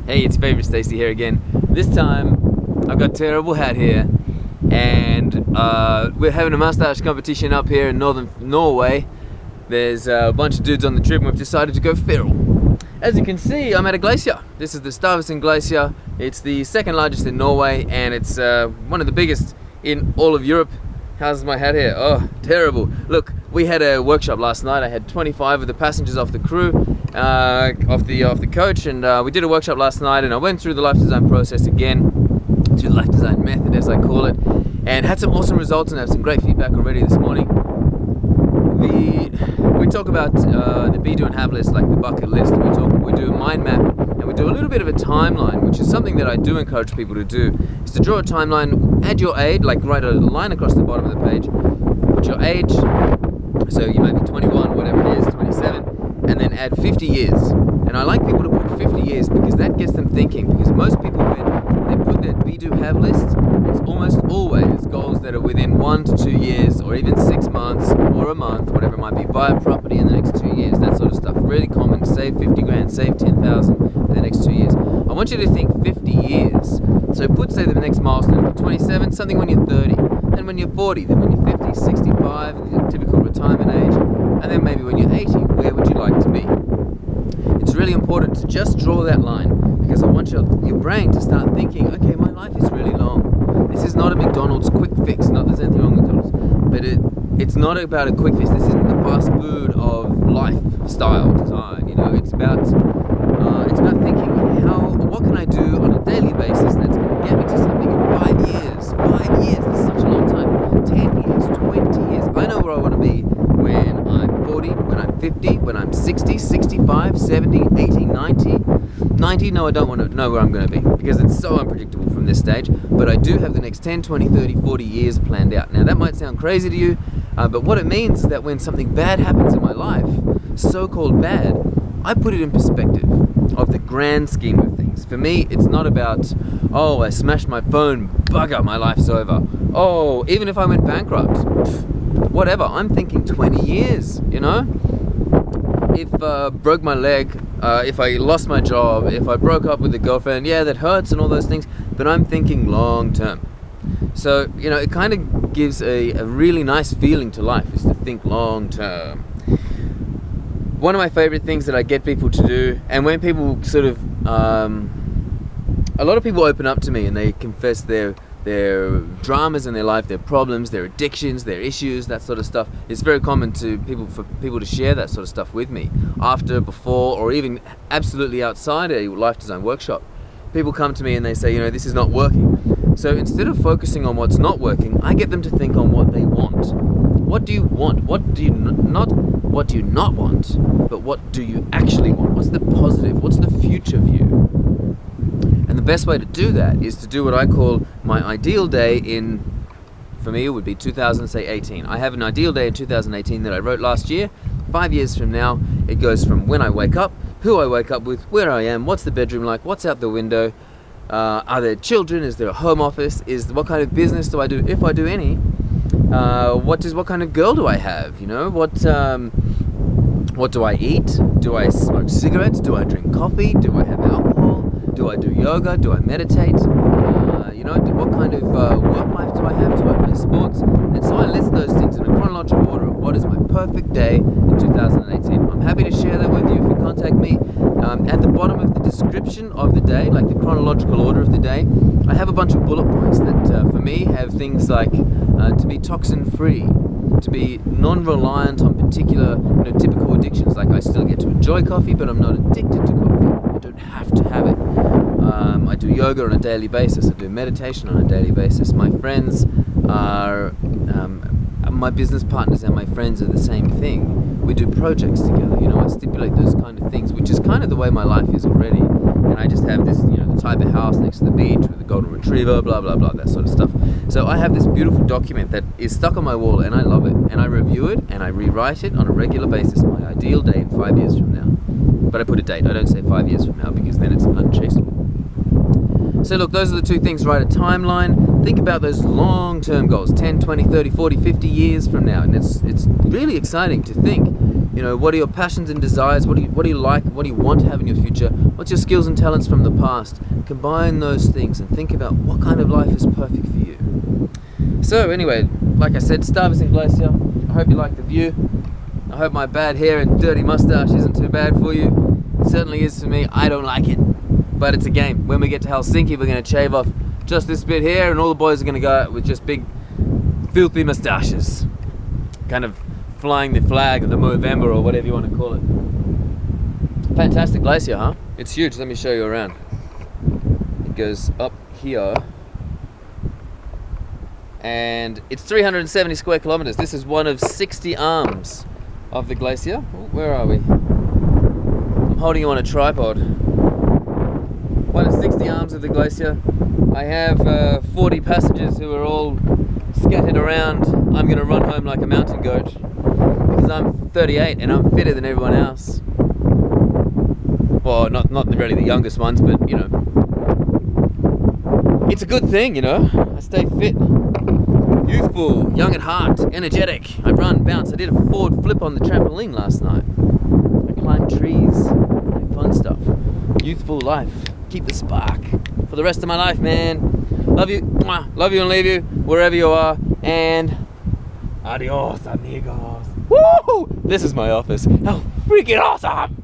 Hey, it's Favorite Stacey here again. This time, I've got terrible hat here, and we're having a mustache competition up here in northern Norway. There's a bunch of dudes on the trip and we've decided to go feral. As you can see, I'm at a glacier. This is the Stavisen Glacier. It's the second largest in Norway and it's one of the biggest in all of Europe. How's my hat here? Oh, terrible. Look, we had a workshop last night. I had 25 of the passengers off the crew, off the coach, and we did a workshop last night and I went through the life design process again, through the life design method as I call it, and had some awesome results and have some great feedback already this morning. We talk about the be, do and have list, like the bucket list. We do a mind map and we do a little bit of a timeline, which is something that I do encourage people to do, is to draw a timeline, add your age, like write a line across the bottom of the page, put your age, so you might be 21, whatever it is, 27, and then add 50 years. And I like people to put 50 years because that gets them thinking, because most people, when they put their be, do, have list, it's almost always goals that are within 1 to 2 years, or even 6 months, or a month, whatever it might be. Buy a property in the next 2 years, that sort of stuff. Really common. Save 50 grand, save 10,000 in the next 2 years. I want you to think 50 years. So put, say, the next milestone for 27, something when you're 30, then when you're 40, then when you're 50, 65, the typical retirement age, and then maybe when you're 80, where would you like to be? It's really important to just draw that line, because I want your brain to start thinking, okay, my life is really long. This is not a McDonald's quick fix. Not that there's anything wrong with McDonald's, but it's not about a quick fix. This isn't the fast food of lifestyle design. You know, it's about thinking, what can I do on a daily basis that's going to get me to something in 5 years? 5 years, that's such a long time. 10 years, 20 years. I know where I want to be when I'm 40, when I'm 50, when I'm 60, 65, 70, 80, 90. 90, no, I don't want to know where I'm going to be because it's so unpredictable from this stage, but I do have the next 10, 20, 30, 40 years planned out. Now that might sound crazy to you, but what it means is that when something bad happens in my life, so-called bad, I put it in perspective of the grand scheme of things. For me, it's not about, oh, I smashed my phone, bugger, my life's over. Oh, even if I went bankrupt, whatever, I'm thinking 20 years, you know? If broke my leg, if I lost my job, if I broke up with a girlfriend, yeah, that hurts and all those things, but I'm thinking long term. So, you know, it kind of gives a really nice feeling to life, is to think long term. One of my favorite things that I get people to do, and when people sort of, a lot of people open up to me and they confess their dramas in their life, their problems, their addictions, their issues, that sort of stuff. It's very common for people to share that sort of stuff with me after, before, or even absolutely outside a life design workshop. People come to me and they say, you know, this is not working. So instead of focusing on what's not working, I get them to think on what they want. What do you want? What do you not want? But what do you actually want? What's the positive? What's the future view? And the best way to do that is to do what I call my ideal day in, for me it would be 2018. I have an ideal day in 2018 that I wrote last year. 5 years from now, it goes from when I wake up, who I wake up with, where I am, what's the bedroom like, what's out the window, are there children, is there a home office, what kind of business do I do, if I do any, what kind of girl do I have, you know, what do I eat, do I smoke cigarettes, do I drink coffee, do I have alcohol, do I do yoga, do I meditate, you know, what kind of work life do I have, do I play sports, and so I list those things in a chronological order of what is my perfect day in 2018. I'm happy to share that with you if you contact me. At the bottom of the description of the day, like the chronological order of the day, I have a bunch of bullet points that for me have things like to be toxin free, to be non-reliant on particular, you know, typical addictions, like I still get to enjoy coffee but I'm not addicted to coffee, I don't have to have it. I do yoga on a daily basis, I do meditation on a daily basis. My friends are, my business partners and my friends are the same thing. We do projects together, you know, I stipulate those kind of things, which is kind of the way my life is already. And I just have this, you know, the type of house next to the beach with a golden retriever, blah, blah, blah, that sort of stuff. So I have this beautiful document that is stuck on my wall and I love it. And I review it and I rewrite it on a regular basis, my ideal day in 5 years from now. But I put a date, I don't say 5 years from now because then it's unchaseable. So look, those are the two things. Write a timeline, think about those long-term goals, 10, 20, 30, 40, 50 years from now. And it's really exciting to think, You know, what are your passions and desires? What do you like? What do you want to have in your future? What's your skills and talents from the past? Combine those things and think about what kind of life is perfect for you. So anyway, like I said, Stuyvesant Glacier. I hope you like the view. I hope my bad hair and dirty mustache isn't too bad for you. It certainly is for me. I don't like it, but it's a game. When we get to Helsinki, we're going to shave off just this bit here, and all the boys are going to go out with just big, filthy mustaches, kind of flying the flag of the Movember or whatever you want to call it. Fantastic glacier, huh? It's huge. Let me show you around. It goes up here, and it's 370 square kilometers. This is one of 60 arms of the glacier. Oh, where are we? I'm holding you on a tripod. One of 60 arms of the glacier. I have 40 passengers who are all scattered around. I'm going to run home like a mountain goat because I'm 38 and I'm fitter than everyone else. Well, not really the youngest ones, but you know, it's a good thing, you know. I stay fit, youthful, young at heart, energetic. I run, bounce. I did a forward flip on the trampoline last night. I climbed trees, fun stuff. Youthful life. Keep the spark for the rest of my life, man. Love you, love you and leave you wherever you are, and adios, amigos. Woo! This is my office. How freaking awesome!